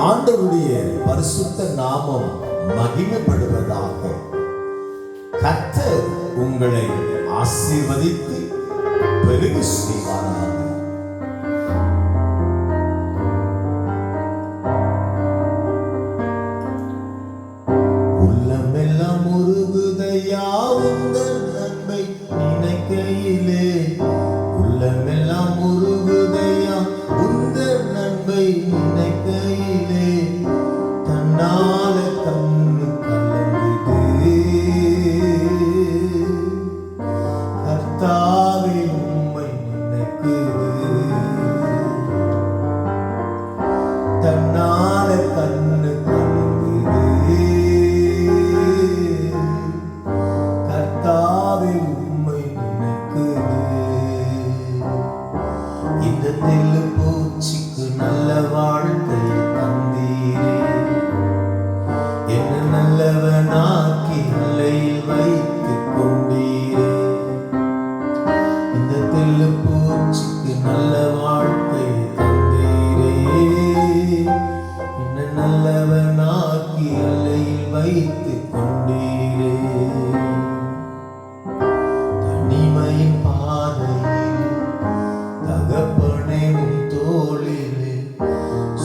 ஆண்டவருடைய பரிசுத்த நாமம் மகிமைப்படுவதாக. கர்த்தர் உங்களை ஆசீர்வதித்து பெருகி செய்வாராக. உள்ளமெல்லாம் உருகுதையா உந்தன் நன்மை நினைக்கையிலே, உள்ளமெல்லாம் உருகுதையா உந்தன் நன்மை நினைக்கையிலே, தன்னால கண்ணு கலங்குதே. கர்த்தாவே உம்மை நினைக்குது, தன்னால கண்ணு கலங்குதே. கர்த்தாவே உம்மை நினைக்குது. இந்த தெல்லு பூச்சிக்கு நல்ல வாழ்க்கை தந்தீரே, என்ன நல்லவனாக்கி நிலையில் வைத்துக் கொண்டீரே. இந்த தெல்லு பூச்சிக்கு நல்ல வாழ்க்கை தந்தீரே, என்ன நல்லவனாக்கி நிலையில் வைத்துக் கொண்டீரே. தனிமையின் பாதையில் தகப்பனே உன் தோளிலே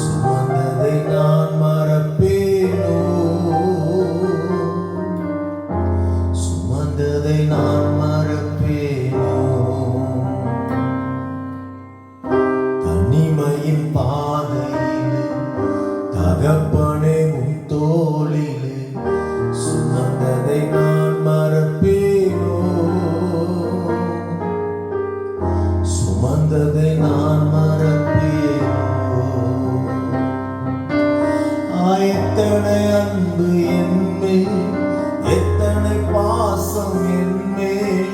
சுமந்ததை நான் மறப்பேனோ, சுமந்ததை நான் மறப்பேனோ. தனிமையின் பாதையிலே தகப்பனே உன் தோளிலே சுமந்ததை நான் மறப்பேனோ, சுமந்ததை நான் மறப்பேனோ. எத்தனை அன்பு என்மேல், எத்தனை பாசம் என்மேல்,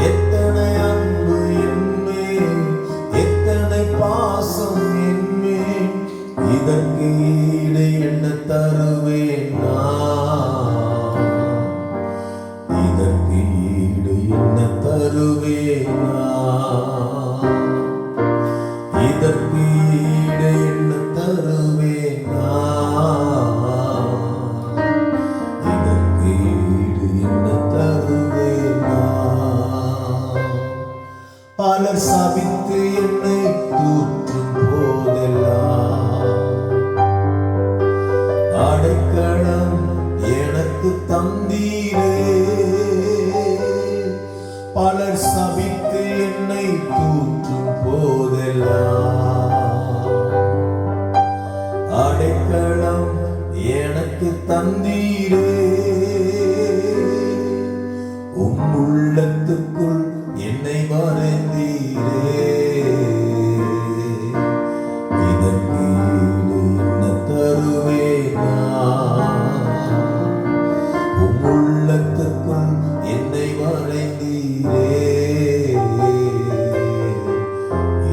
எத்தனை அன்பு என்மேல், எத்தனை பாசம் என்மேல். இதற்கு ஈடு என்ன தருவேன் நான், இதற்கு ஈடு என்ன தருவேன் நான், இதற்கு ஈடு என்ன தருவேன் நான், இதற்கு ஈடு என்ன தருவேன் நான். பலர் சபித்து என்னை தூற்றும் போதெல்லாம் அடைக்கலம் எனக்கு தந்தீரே. பலர் சபித்து என்னை தூற்றும் போதெல்லாம் அடைக்கலம் எனக்கு தந்தீரே. உம் உள்ளத்துக்குள் என்னை வரைந்தீரே, இதற்கு ஈடு என்ன தருவேன் நான். உம் உள்ளத்துக்குள் என்னை வரைந்தீரே,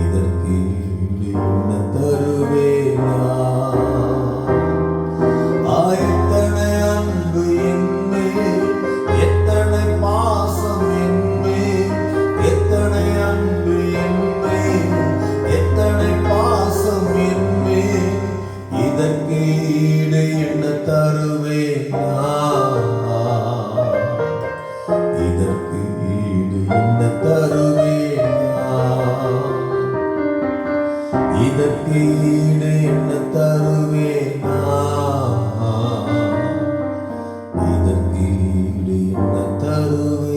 இதற்கு ஈடு என்ன தருவேன் நான். எத்தனை அன்பு என்மேல், எத்தனை பாசம் என்மேல், எத்தனை அன்பு என்மேல், எத்தனை பாசம் என்மேல். இதற்கு ஈடு என்ன தருவேன் நான், இதற்கு ஈடு என்ன தருவேன் நான், இதற்கு ஈடு என்ன தருவேன் நான், இதற்கு ஈடு என்ன தருவேன்.